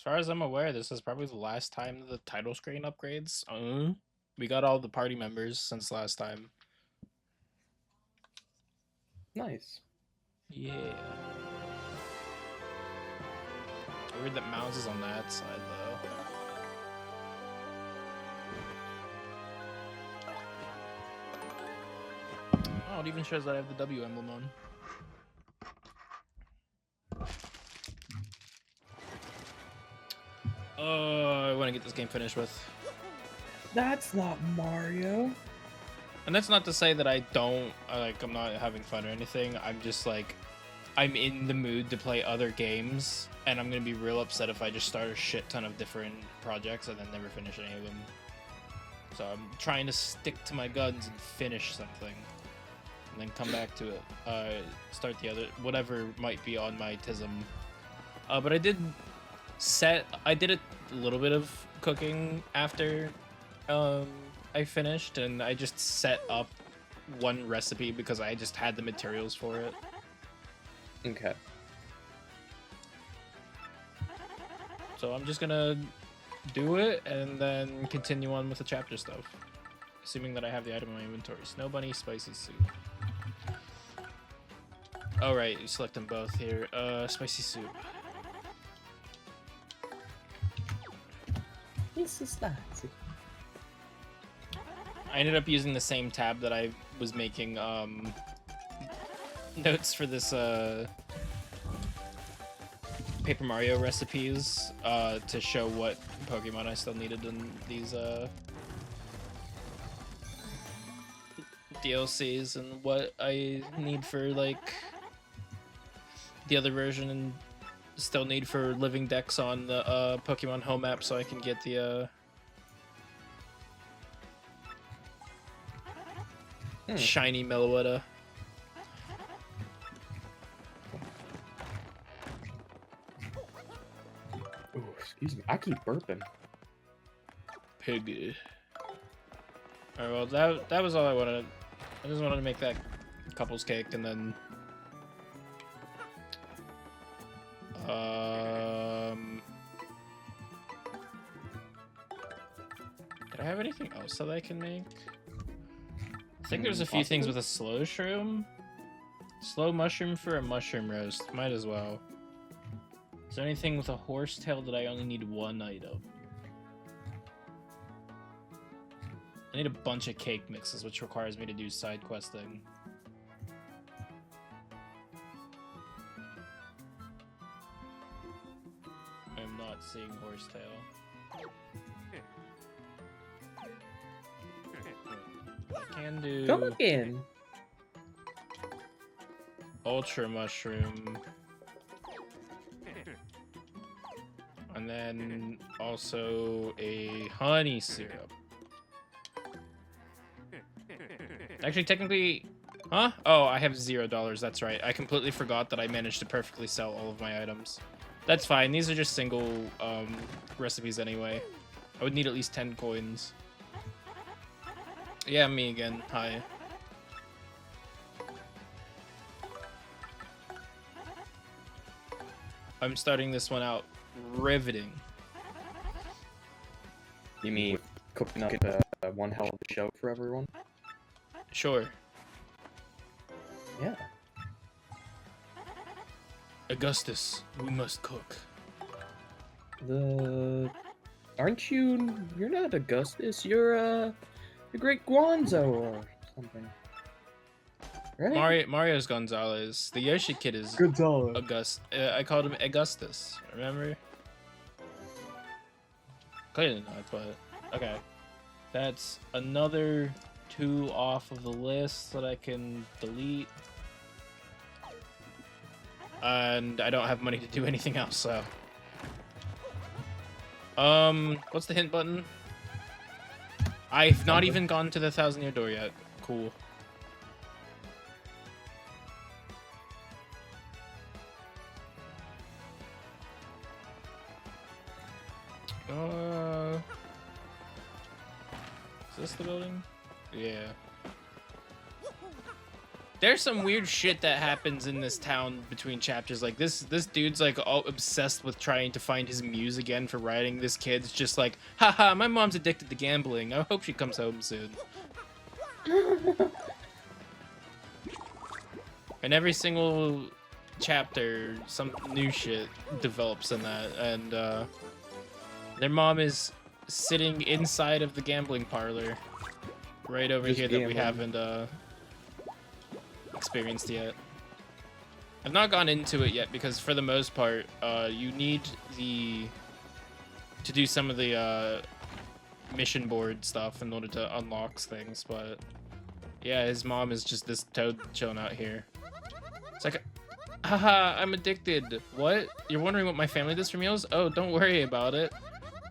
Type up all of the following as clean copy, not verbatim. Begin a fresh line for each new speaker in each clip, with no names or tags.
As far as I'm aware, this is probably the last time the title screen upgrades. We got all the party members since last time.
Nice.
Yeah. Weird that Mouse is on that side, though. Oh, it even shows that I have the W emblem on. I want to get this game finished with.
That's not Mario.
And that's not to say that I don't, I'm not having fun or anything. I'm just like, I'm in the mood to play other games, and I'm going to be real upset if I just start a shit ton of different projects and then never finish any of them. So I'm trying to stick to my guns and finish something, and then come back to it. Start the other, whatever might be on my tism. But I did a little bit of cooking after I finished, and I just set up one recipe because I just had the materials for it.
Okay.
So I'm just gonna do it and then continue on with the chapter stuff. Assuming that I have the item in my inventory. Snow Bunny, Spicy Soup. Oh right, you select them both here. Spicy Soup.
This is nice.
I ended up using the same tab that I was making notes for this Paper Mario recipes to show what Pokemon I still needed in these DLCs and what I need for like the other version and still need for living decks on the Pokemon Home app so I can get the shiny Meloetta.
Ooh, excuse me. I keep burping.
Pig. Alright, well that was all I wanted. I just wanted to make that couple's cake and then did I have anything else that I can make? I think there's a few things with a slow shroom. Slow mushroom for a mushroom roast. Might as well. Is there anything with a horsetail that I only need one item? I need a bunch of cake mixes, which requires me to do side questing. I'm not seeing horsetail. I can do...
Come again.
Ultra mushroom. And then also a honey syrup. Actually, technically... Huh? Oh, I have $0. That's right. I completely forgot that I managed to perfectly sell all of my items. That's fine. These are just single recipes anyway. I would need at least 10 coins. Yeah, me again. Hi. I'm starting this one out riveting.
You mean cooking up one hell of a show for everyone?
Sure.
Yeah.
Augustus, we must cook.
Aren't you... You're not Augustus, you're, the Great Guanzo or something. Right?
Mario's Gonzalez. The Yoshi kid is
Gonzalez.
I called him Augustus. Remember? Clearly not, but okay. That's another 2 off of the list that I can delete. And I don't have money to do anything else, so. What's the hint button? I've not even gone to the 1,000-year door yet. Cool. Is this the building? Yeah. There's some weird shit that happens in this town between chapters. Like this dude's like all obsessed with trying to find his muse again for writing. This kid's just like, haha, my mom's addicted to gambling. I hope she comes home soon. And every single chapter, some new shit develops in that. And their mom is sitting inside of the gambling parlor right over
Just
here
gambling.
that we haven't experienced yet. I've not gone into it yet because for the most part, you need to do some of the mission board stuff in order to unlock things. But yeah, his mom is just this toad chilling out here. It's like, haha, I'm addicted. What? You're wondering what my family does for meals? Oh, don't worry about it.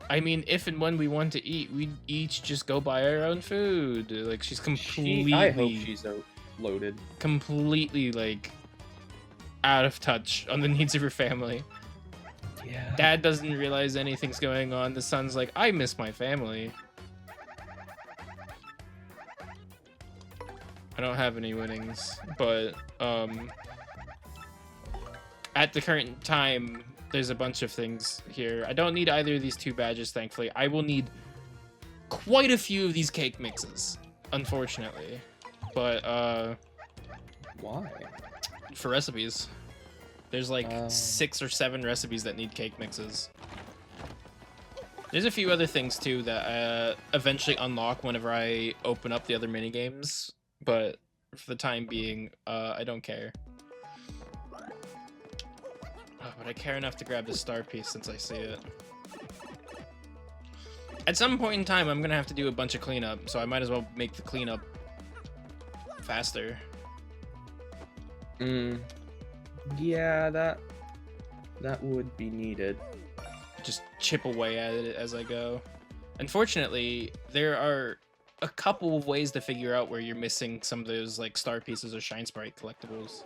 I mean, if and when we want to eat, we each just go buy our own food. Like, she's completely...
I hope she's loaded.
Completely, like, out of touch on the needs of her family.
Yeah.
Dad doesn't realize anything's going on. The son's like, I miss my family. I don't have any winnings, but, at the current time, there's a bunch of things here. I don't need either of these 2 badges, thankfully. I will need quite a few of these cake mixes, unfortunately. But,
Why?
for recipes. There's like 6 or 7 recipes that need cake mixes. There's a few other things, too, that eventually unlock whenever I open up the other minigames. But for the time being, I don't care. Oh, but I care enough to grab the star piece since I see it. At some point in time, I'm gonna have to do a bunch of cleanup, so I might as well make the cleanup faster.
Yeah, that would be needed.
Just chip away at it as I go. Unfortunately, there are a couple of ways to figure out where you're missing some of those like star pieces or shine sprite collectibles.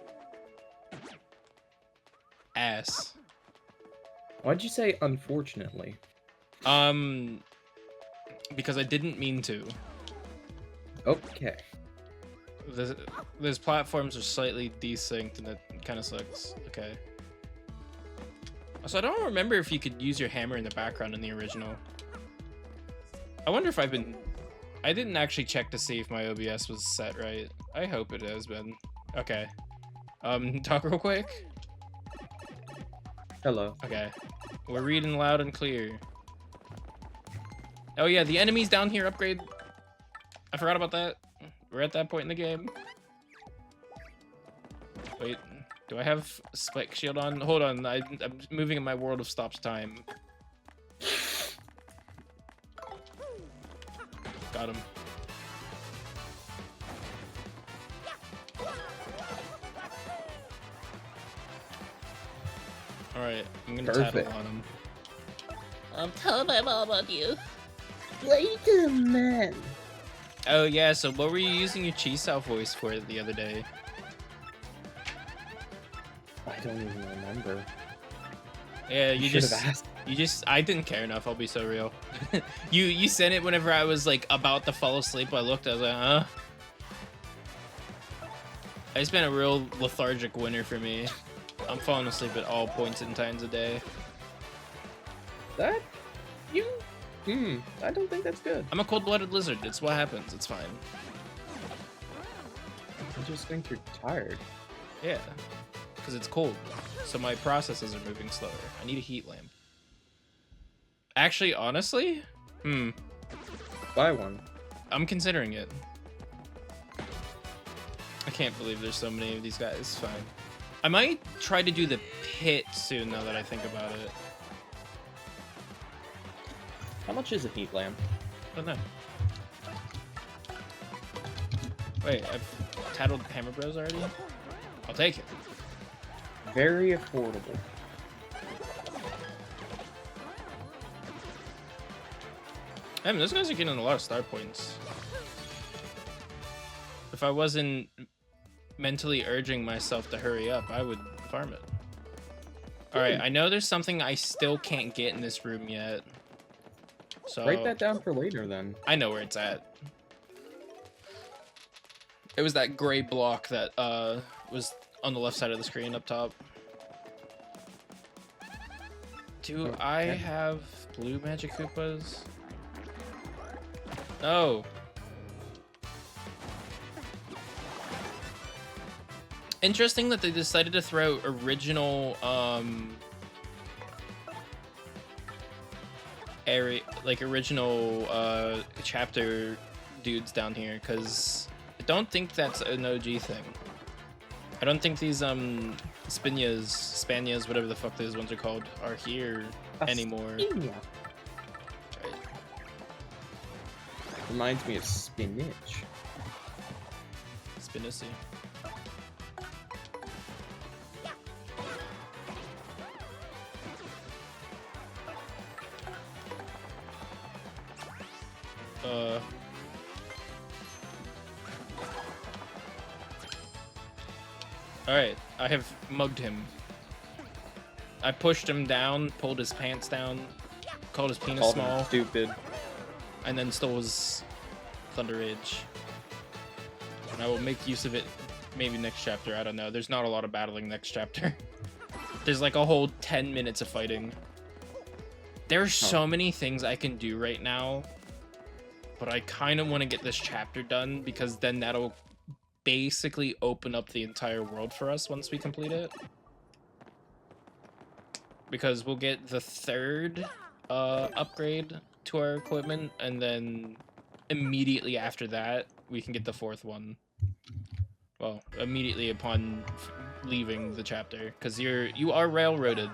Ass.
Why'd you say unfortunately?
Because I didn't mean to.
Okay.
Those platforms are slightly desynced and it kind of sucks. Okay. So I don't remember if you could use your hammer in the background in the original. I wonder if I didn't actually check to see if my OBS was set right. I hope it has been. Okay. Talk real quick.
Hello.
Okay. We're reading loud and clear. Oh yeah, the enemies down here upgrade. I forgot about that. We're at that point in the game. Wait, do I have spike shield on? Hold on, I'm moving in my world of stops time. Got him. Alright, I'm gonna tattle on him.
I'm telling my mom on you. Wait a minute.
Oh yeah, so what were you using your Chisao voice for the other day?
I don't even remember.
Yeah,
You should have asked.
I didn't care enough, I'll be so real. you sent it whenever I was like about to fall asleep. I looked, I was like, huh? It's been a real lethargic winter for me. I'm falling asleep at all points and times a day.
That? You? I don't think that's good.
I'm a cold-blooded lizard. It's what happens. It's fine.
I just think you're tired.
Yeah, because it's cold, so my processes are moving slower. I need a heat lamp. Actually, honestly,
Buy one.
I'm considering it. I can't believe there's so many of these guys. Fine. I might try to do the pit soon, now that I think about it.
How much is a heat lamp?
I don't know. Wait, I've tattled Hammer Bros already? I'll take it.
Very affordable.
Damn, those guys are getting a lot of star points. If I wasn't mentally urging myself to hurry up, I would farm it. Alright, I know there's something I still can't get in this room yet. So
Write that down for later, then.
I know where it's at. It was that gray block that was on the left side of the screen up top. Do I have blue Magic Koopas? No. Interesting that they decided to throw original original chapter dudes down here, because I don't think that's an OG thing. I don't think these Spanias, whatever the fuck those ones are called, are here anymore.
Right. Reminds me of spinach.
Spinacy. Alright, I have mugged him. I pushed him down, pulled his pants down, called his penis small,
stupid,
and then stole his Thunder Rage. And I will make use of it maybe next chapter, I don't know. There's not a lot of battling next chapter. There's like a whole 10 minutes of fighting. There's so many things I can do right now, but I kind of want to get this chapter done, because then that'll basically open up the entire world for us once we complete it. Because we'll get the third upgrade to our equipment, and then immediately after that, we can get the fourth one. Well, immediately upon leaving the chapter, because you are railroaded.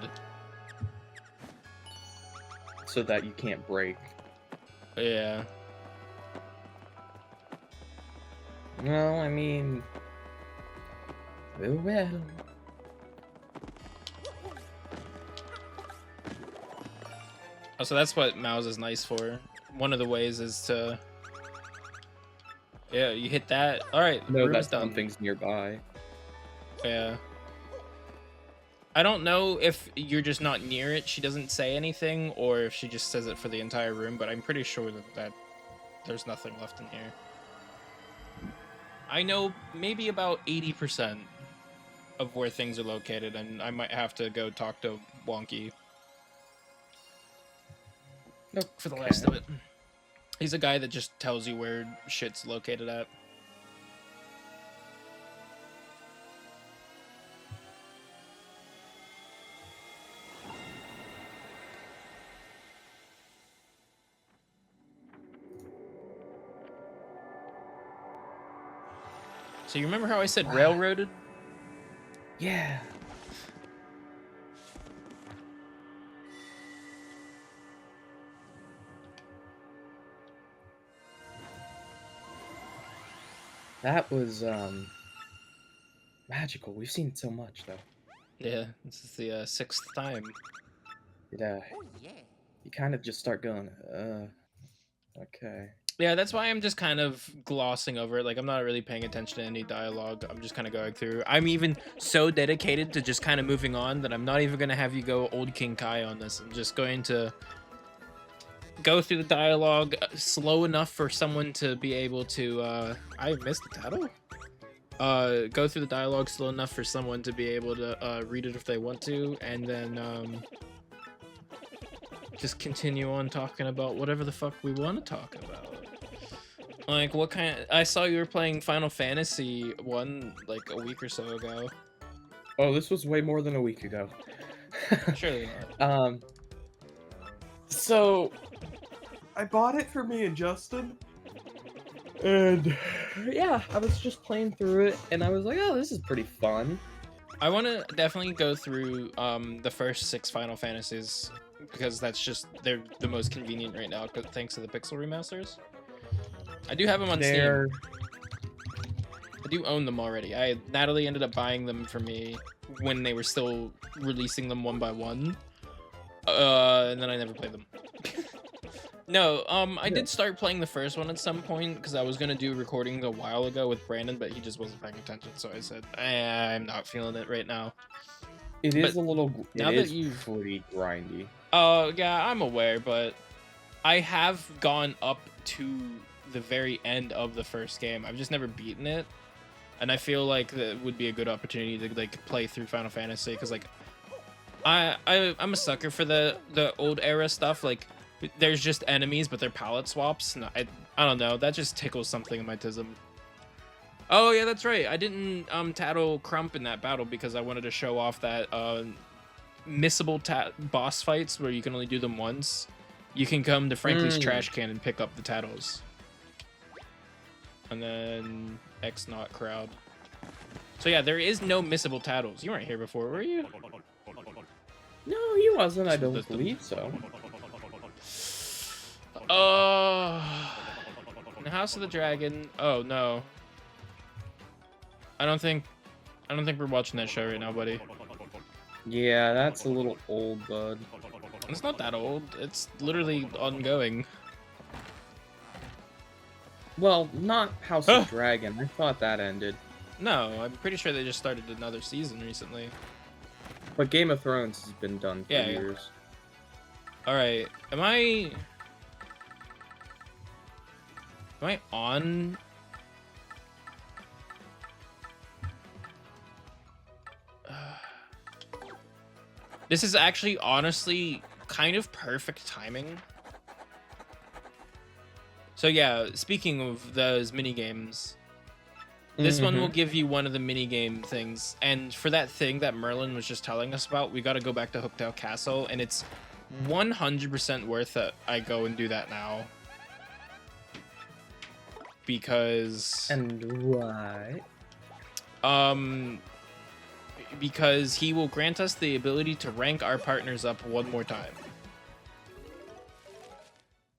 So that you can't break.
Yeah.
Well, I mean... Well.
Oh, so that's what Mouse is nice for. One of the ways is to... Yeah, you hit that. Alright,
No, that's something's nearby.
Yeah. I don't know if you're just not near it, she doesn't say anything, or if she just says it for the entire room, but I'm pretty sure that there's nothing left in here. I know maybe about 80% of where things are located, and I might have to go talk to Wonky for the rest of it. He's a guy that just tells you where shit's located at. So you remember how I said railroaded?
Yeah. That was magical. We've seen so much though.
Yeah, this is the sixth time.
Yeah. You kind of just start going, okay.
Yeah, that's why I'm just kind of glossing over it. Like, I'm not really paying attention to any dialogue. I'm just kind of going through. I'm even so dedicated to just kind of moving on that I'm not even going to have you go Old King Kai on this. I'm just going to go through the dialogue slow enough for someone to be able to... I missed the title? Go through the dialogue slow enough for someone to be able to read it if they want to, and then just continue on talking about whatever the fuck we want to talk about. Like, what kind of... I saw you were playing Final Fantasy 1 like a week or so ago.
Oh, this was way more than a week ago.
Surely not.
So I bought it for me and Justin. And yeah, I was just playing through it and I was like, oh, this is pretty fun.
I want to definitely go through the first 6 Final Fantasies, because that's just... they're the most convenient right now thanks to the Pixel remasters. I do have them on Steam. I do own them already. Natalie ended up buying them for me when they were still releasing them one by one. And then I never played them. No, I did start playing the first one at some point, because I was going to do recording a while ago with Brandon, but he just wasn't paying attention, so I said, I'm not feeling it right now.
It is a little...
Now that you've...
pretty grindy.
Oh, yeah, I'm aware, but I have gone up to the very end of the first game. I've just never beaten it. and I feel like that would be a good opportunity to like play through Final Fantasy because like I'm a sucker for the old era stuff. Like there's just enemies, but they're palette swaps. And I don't know. That just tickles something in my tism. Oh yeah, that's right. I didn't tattle Crump in that battle because I wanted to show off that missable boss fights where you can only do them once. You can come to Frankly's trash can and pick up the tattles. And then X Not crowd. So yeah, there is no missable tattles. You weren't here before, were you?
No, he wasn't. I don't believe so.
In House of the Dragon. Oh no. I don't think we're watching that show right now, buddy.
Yeah, that's a little old, bud.
It's not that old. It's literally ongoing.
Well, not House of Dragon. I thought that ended.
No, I'm pretty sure they just started another season recently.
But Game of Thrones has been done for years.
Alright, am I on? This is actually honestly kind of perfect timing. So yeah, speaking of those mini games, this one will give you one of the mini game things, and for that thing that Merlin was just telling us about, we got to go back to Hooktail Castle, and it's 100% worth it. I go and do that now because.
And why?
Because he will grant us the ability to rank our partners up one more time.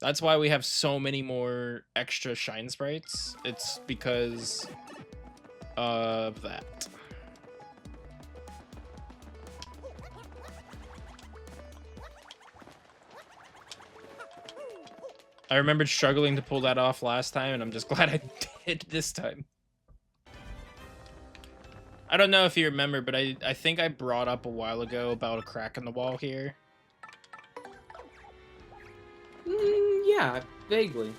That's why we have so many more extra shine sprites. It's because of that. I remembered struggling to pull that off last time, and I'm just glad I did this time. I don't know if you remember, but I think I brought up a while ago about a crack in the wall here.
Yeah, vaguely.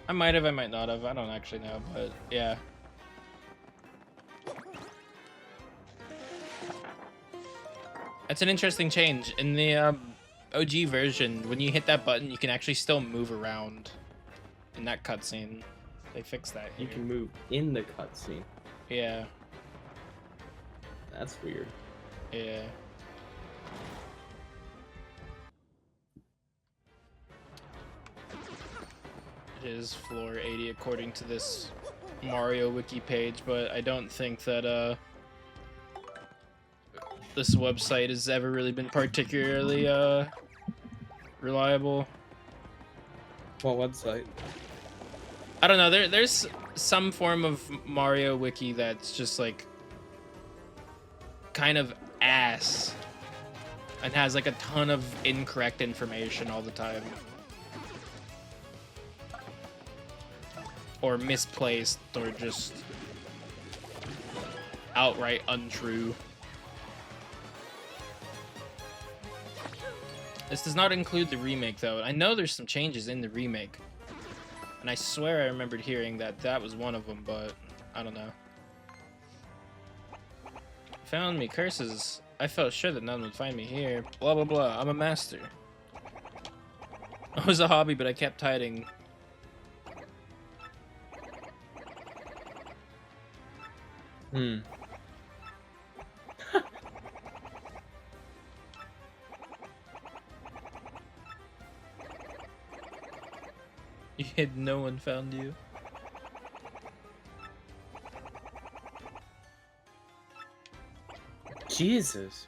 I might have, I might not have. I don't actually know, but yeah. That's an interesting change. In the OG version, when you hit that button, you can actually still move around in that cutscene. They fixed that here.
You can move in the cutscene.
Yeah.
That's weird.
Yeah. It is floor 80 according to this Mario wiki page, but I don't think that this website has ever really been particularly reliable.
What website?
I don't know. There's some form of Mario wiki that's just like kind of ass and has like a ton of incorrect information all the time. Or misplaced, or just outright untrue. This does not include the remake, though. I know there's some changes in the remake. And I swear I remembered hearing that that was one of them, but I don't know. Found me, curses. I felt sure that none would find me here. Blah, blah, blah. I'm a master. It was a hobby, but I kept hiding.
Hmm.
You hid, no one found you.
Jesus.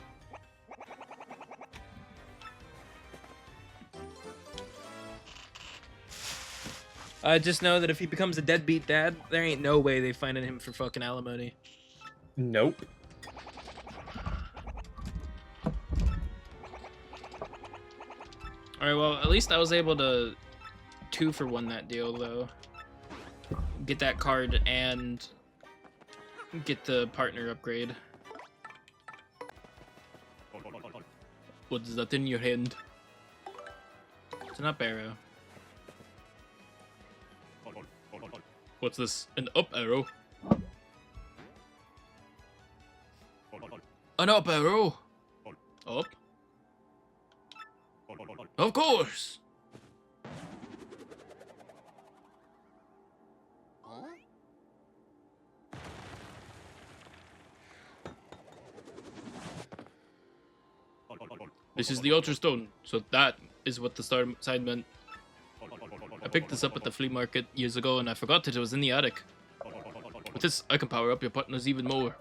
I just know that if he becomes a deadbeat dad, there ain't no way they finding him for fucking alimony.
Nope.
Alright, well, at least I was able to 2-for-1 that deal, though. Get that card and get the partner upgrade. What is that in your hand? It's an up arrow. What's this? An up arrow? An up arrow. Up. Of course.
Huh?
This is the Ultra Stone, so that is what the star sign meant. I picked this up at the flea market years ago, and I forgot that it was in the attic. With this, I can power up your partners even more.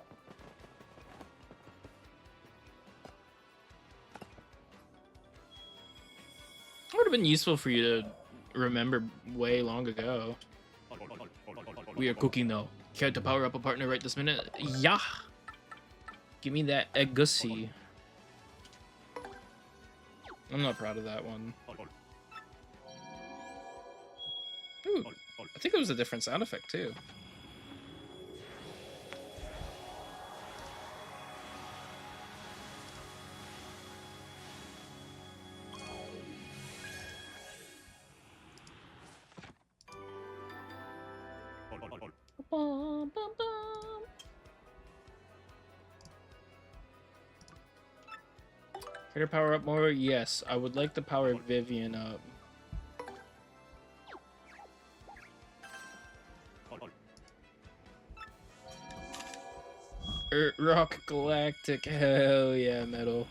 It would have been useful for you to remember way long ago. We are cooking now. Care to power up a partner right this minute? Yeah. Give me that egg gussie. I'm not proud of that one. Ooh, I think it was a different sound effect too. Bum, bum, bum. Can I power up more? Yes, I would like to power Vivian up. Rock Galactic, hell yeah, metal.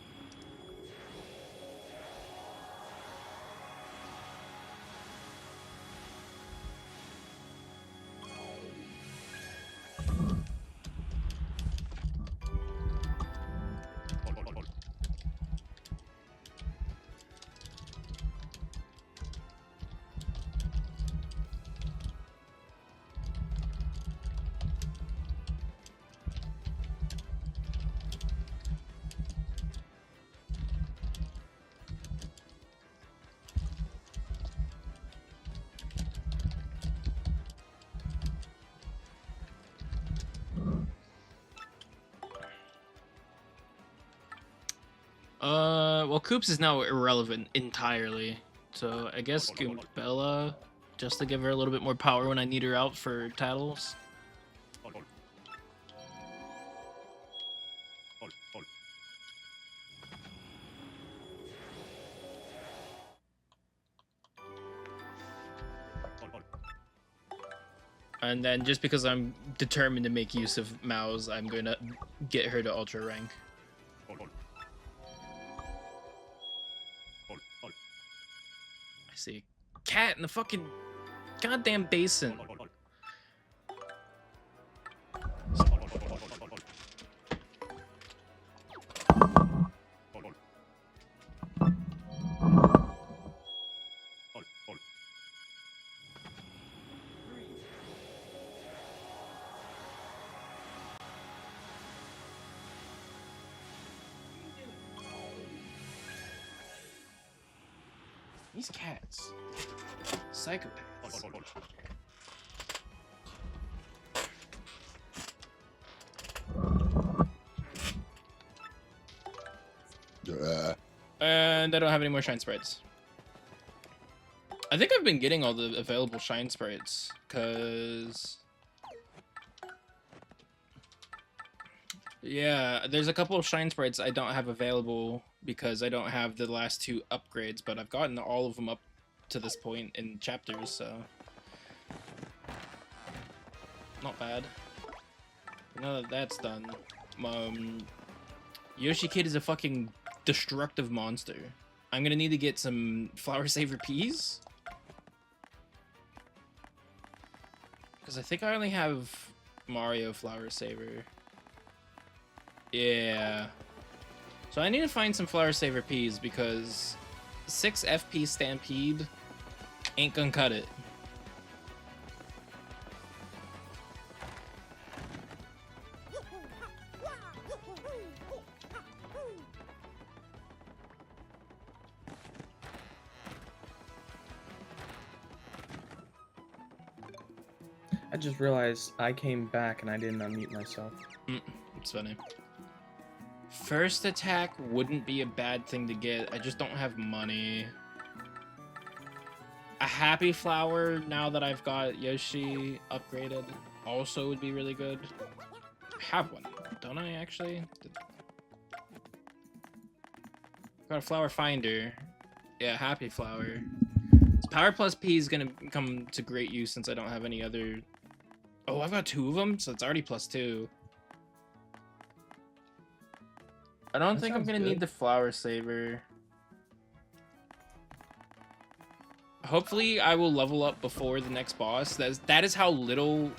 Well, Koops is now irrelevant entirely. So I guess Goombella, just to give her a little bit more power when I need her out for tattles. And then just because I'm determined to make use of Mao's, I'm gonna get her to Ultra rank. I see a cat in the fucking goddamn basin. These cats. Psychopaths. And I don't have any more shine sprites. I think I've been getting all the available shine sprites, because... yeah, there's a couple of shine sprites I don't have available because I don't have the last two upgrades, but I've gotten all of them up to this point in chapters, so... not bad. Now that that's done, Yoshi Kid is a fucking destructive monster. I'm gonna need to get some Flower Saver Peas. Because I think I only have Mario Flower Saver. Yeah. So I need to find some Flower Saver Peas because 6 FP Stampede ain't gonna cut it.
I just realized I came back and I didn't unmute myself.
It's funny. First attack wouldn't be a bad thing to get. I just don't have money. A happy flower, now that I've got Yoshi upgraded, also would be really good. I have one, don't I, actually? Got a flower finder. Yeah, happy flower. So power plus P is gonna come to great use since I don't have any other. Oh, I've got 2 of them, so it's already +2. I don't think I'm gonna need the flower saver. Hopefully, I will level up before the next boss. That is how little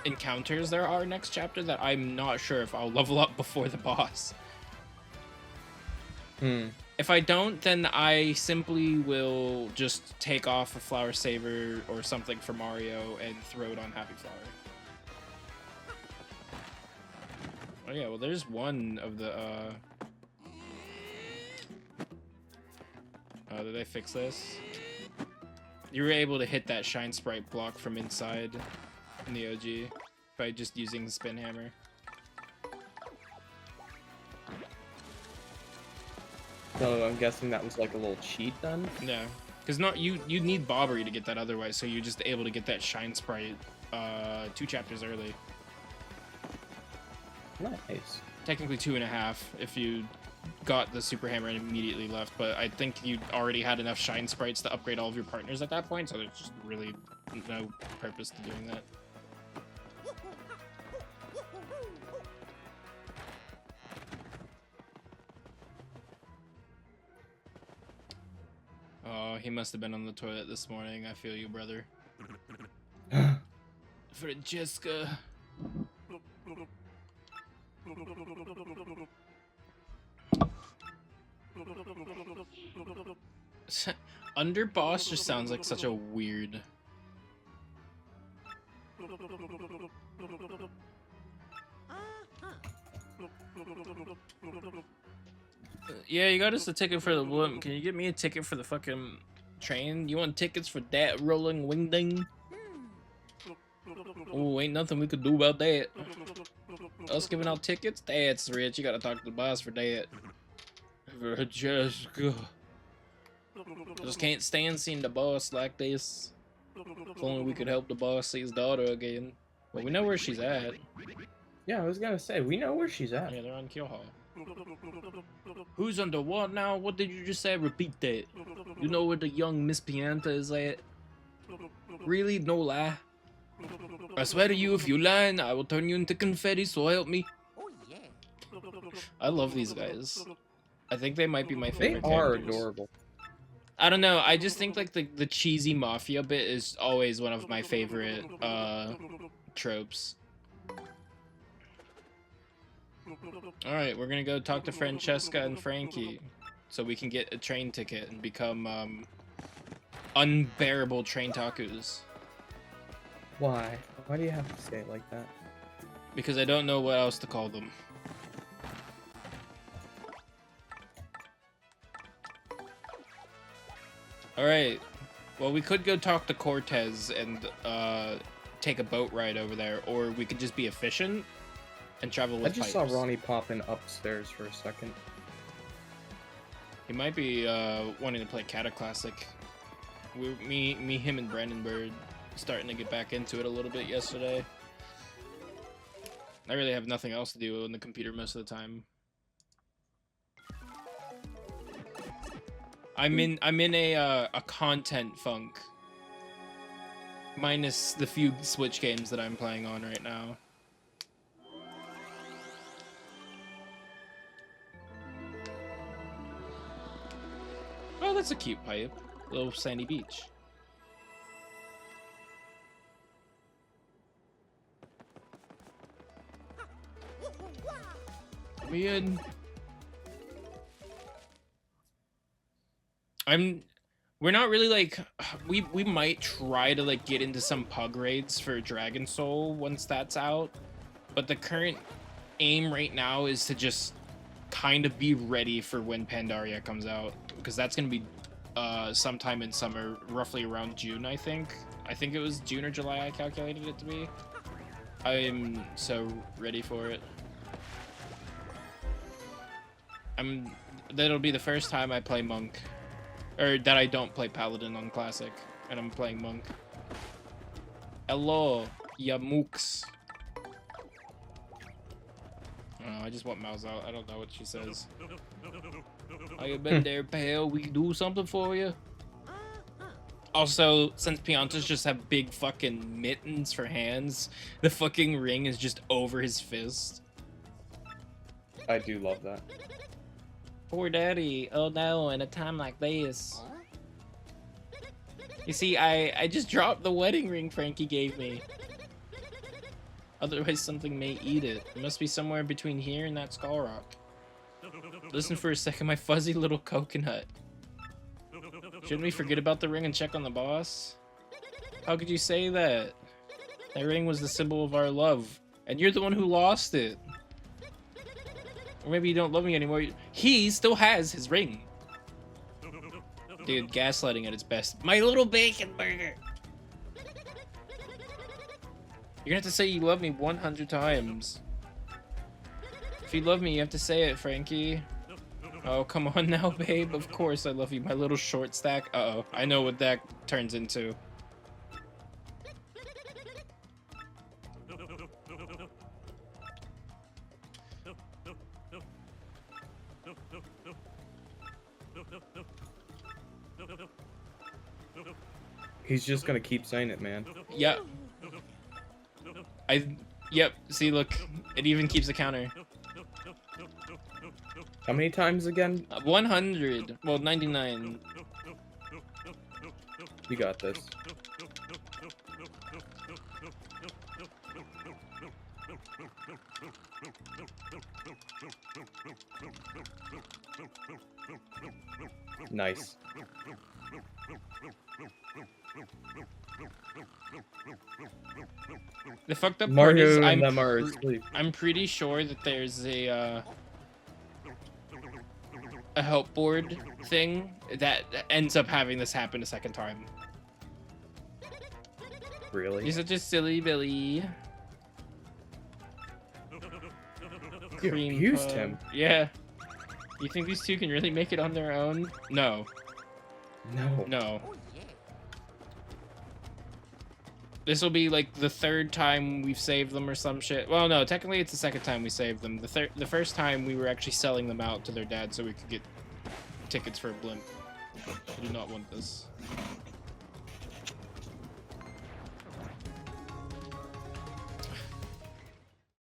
encounters there are next chapter that I'm not sure if I'll level up before the boss. If I don't, then I simply will just take off a flower saver or something for Mario and throw it on Happy Flower. Oh yeah, well there's one of the did I fix this? You were able to hit that Shine Sprite block from inside in the OG by just using the spin hammer.
So I'm guessing that was like a little cheat then?
Yeah, because you need Bobbery to get that otherwise, so you're just able to get that Shine Sprite 2 chapters early.
Nice.
Technically 2.5 if you got the Super Hammer and immediately left, but I think you already had enough Shine Sprites to upgrade all of your partners at that point, so there's just really no purpose to doing that. Oh, he must have been on the toilet this morning. I feel you, brother. Francesca. Underboss just sounds like such a weird. Yeah, you got us a ticket for the blimp. Can you get me a ticket for the fucking train? You want tickets for that rolling wingding? Oh, ain't nothing we could do about that. Us giving out tickets? That's rich. You gotta talk to the boss for that. Francesca. Just can't stand seeing the boss like this. If only we could help the boss see his daughter again. Well, we know where she's at.
Yeah, I was gonna say, we know where she's at.
Yeah, they're on Kill Hall. Who's under what now? What did you just say? Repeat that. You know where the young Miss Pianta is at? Really? No lie? I swear to you, if you lie, I will turn you into confetti, so help me.
Oh yeah.
I love these guys. I think they might be my
They
favorite
are
characters.
adorable.
I don't know, I just think like the cheesy mafia bit is always one of my favorite tropes. Alright, we're gonna go talk to Francesca and Frankie so we can get a train ticket and become unbearable train takus.
Why? Why do you have to say it like that?
Because I don't know what else to call them. Alright, well we could go talk to Cortez and take a boat ride over there, or we could just be efficient and travel with
I just
pipes.
saw Ronnie popping upstairs for a second.
He might be wanting to play Cataclassic. Me, him, and Brandon were starting to get back into it a little bit yesterday. I really have nothing else to do on the computer most of the time. I'm in a content funk. Minus the few Switch games that I'm playing on right now. Oh, that's a cute pipe. Little sandy beach. We in. We're not really like we might try to like get into some pug raids for Dragon Soul once that's out, but the current aim right now is to just kind of be ready for when Pandaria comes out, because that's gonna be sometime in summer, roughly around June, I think. I think it was June or July I calculated it to be. I'm so ready for it. That'll be the first time I play Monk. Or that I don't play Paladin on Classic, and I'm playing Monk. Hello, Yamooks. I just want Mouse out. I don't know what she says. How you been there, pal? We can do something for you. Also, since Piantas just have big fucking mittens for hands, the fucking ring is just over his fist.
I do love that.
Poor daddy. Oh no, in a time like this. You see, I just dropped the wedding ring Frankie gave me. Otherwise, something may eat it. It must be somewhere between here and that skull rock. Listen for a second, my fuzzy little coconut. Shouldn't we forget about the ring and check on the boss? How could you say that? That ring was the symbol of our love, and you're the one who lost it. Or maybe you don't love me anymore. He still has his ring. Dude, gaslighting at its best. My little bacon burger. You're gonna have to say you love me 100 times. If you love me, you have to say it, Frankie. Oh, come on now, babe. Of course I love you, my little short stack. Uh-oh. I know what that turns into.
He's just gonna keep saying it, man.
Yep. Yep. See, look. It even keeps a counter.
How many times again?
100. Well, 99.
You got this. Nice.
The fucked up part
Mario
is
and them are asleep.
I'm pretty sure that there's a help board thing that ends up having this happen a second time.
Really?
You're such a silly Billy.
You
Cream
abused
pug.
him.
Yeah. You think these two can really make it on their own? No.
No.
No. This will be like the third time we've saved them or some shit. Well, no, technically it's the second time we saved them. The first time we were actually selling them out to their dad so we could get tickets for a blimp. I do not want this.